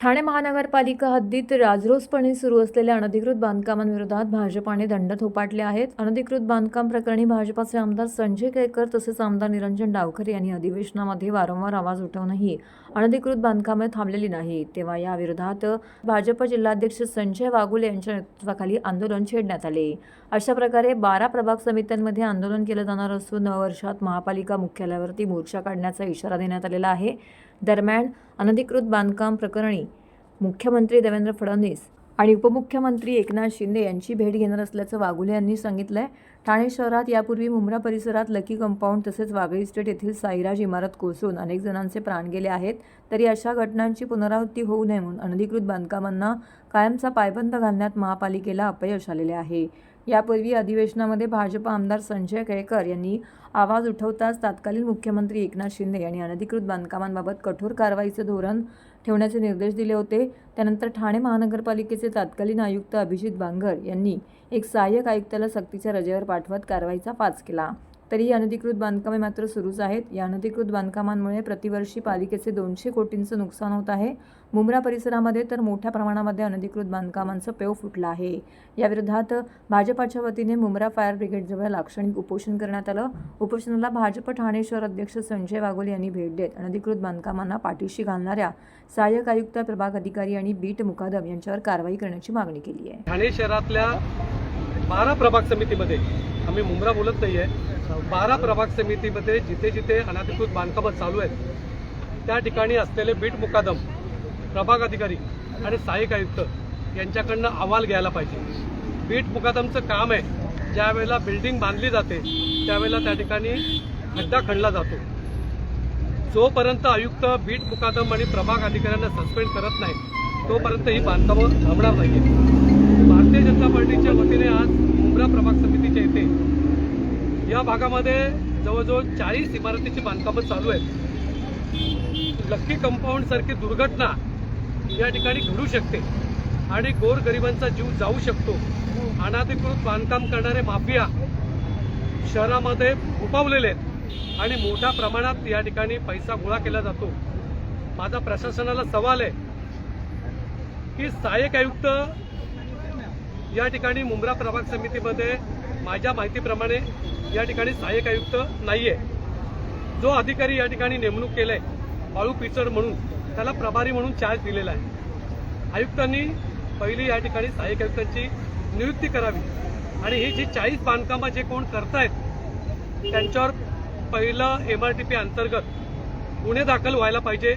ठाणे महानगरपालिका हद्दीत राजरोसपणे सुरू असलेल्या अनधिकृत बांधकामांविरोधात भाजपाने दंड थोपाटले आहेत. अनधिकृत बांधकाम प्रकरणी भाजपाचे आमदार संजय केळकर तसेच आमदार निरंजन डावखरे यांनी अधिवेशनामध्ये वारंवार आवाज उठवूनही अनधिकृत बांधकामे थांबलेली नाहीत. तेव्हा या विरोधात भाजप जिल्हाध्यक्ष संजय वाघुले यांच्या नेतृत्वाखाली आंदोलन छेडण्यात आले. अशा प्रकारे 12 प्रभाग समित्यांमध्ये आंदोलन केलं जाणार असून नववर्षात महापालिका मुख्यालयावरती मोर्चा काढण्याचा इशारा देण्यात आलेला आहे. दरम्यान अनधिकृत बांधकाम प्रकरणी मुख्यमंत्री देवेंद्र फडणवीस आणि उपमुख्यमंत्री एकनाथ शिंदे यांची भेट घेणार असल्याचं वाघुले यांनी सांगितलंय. ठाणे शहरात यापूर्वी मुंब्रा परिसरात लकी कंपाऊंड तसेच वागळी इस्टेट येथील साईराज इमारत कोसळून अनेक जणांचे प्राण गेले आहेत. तरी अशा घटनांची पुनरावृत्ती होऊ नये म्हणून अनधिकृत बांधकामांना कायमचा पायबंद घालण्यात महापालिकेला अपयश आलेले आहे. यापूर्वी अधिवेशनामध्ये भाजप आमदार संजय केळकर यांनी आवाज उठवताच तत्कालीन मुख्यमंत्री एकनाथ शिंदे यांनी अनधिकृत बांधकामांबाबत कठोर कारवाईचे धोरण ठेवण्याचे निर्देश दिले होते. त्यानंतर ठाणे महानगरपालिकेचे तत्कालीन आयुक्त अभिजित बांगर यांनी एक सहाय्यक आयुक्ताला सक्तीच्या रजेवर पाठवत कारवाईचा पाच केला. तरीही अनधिकृत बांधकामे मात्र सुरूच आहेत. या अनधिकृत बांधकामांमुळे प्रतिवर्षी पालिकेचे 200 कोटींचं नुकसान होत आहे. मुंब्रा परिसरामध्ये तर मोठ्या प्रमाणामध्ये अनधिकृत बांधकामांचं पेव फुटलं आहे. याविरोधात भाजपाच्या वतीने मुंब्रा फायर ब्रिगेडजवळ लाक्षणिक उपोषण करण्यात आलं. उपोषणाला भाजप ठाणे शहर अध्यक्ष संजय वाघोले यांनी भेट देत अनधिकृत बांधकामांना पाठीशी घालणाऱ्या सहाय्यक आयुक्त, प्रभाग अधिकारी आणि बीट मुकादम यांच्यावर कारवाई करण्याची मागणी केली आहे. ठाणे शहरातल्या 12 प्रभाग समितीमध्ये आम्ही मुंब्रा बोलत नाहीये, 12 प्रभाग समितीमध्ये जिथे जिथे अनधिकृत बांधकामं चालू आहेत त्या ठिकाणी असलेले बीट मुकादम, प्रभाग अधिकारी आणि सहाय्यक आयुक्त यांच्याकडनं अहवाल घ्यायला पाहिजे. बीट मुकादमचं काम आहे, ज्या वेळेला बिल्डिंग बांधली जाते त्यावेळेला त्या ठिकाणी खड्डा खणला जातो. जोपर्यंत आयुक्त बीट मुकादम आणि प्रभाग अधिकाऱ्यांना सस्पेंड करत नाही तोपर्यंत ही बांधकामं थांबणार नाही. भारतीय जनता पार्टीच्या वतीने आज मुंब्रा प्रभाग समितीच्या येथे या भागामध्ये जवळजवळ 40 इमारतीची बांधकामं चालू आहेत. लक्की कंपाऊंड सारखी दुर्घटना या ठिकाणी घडू शकते आणि गोरगरिबांचा जीव जाऊ शकतो. अनधिकृत बांधकाम करणारे माफिया शहरामध्ये उपावलेले आहेत आणि मोठ्या प्रमाणात या ठिकाणी पैसा गोळा केला जातो. माझा प्रशासनाला सवाल आहे की सहाय्यक आयुक्त या ठिकाणी मुंब्रा प्रभाग समितीमध्ये माझ्या माहितीप्रमाणे या ठिकाणी सहाय्यक आयुक्त नाहीये. जो अधिकारी या ठिकाणी नेमणूक केलाय बाळू पिचड म्हणून, त्याला प्रभारी म्हणून चार्ज दिलेला आहे. आयुक्तांनी पहिली या ठिकाणी सहाय्यक आयुक्तांची नियुक्ती करावी आणि ही जी 40 बांधकामं जे कोण करतायत त्यांच्यावर पहिलं MRTP अंतर्गत गुन्हे दाखल व्हायला पाहिजे.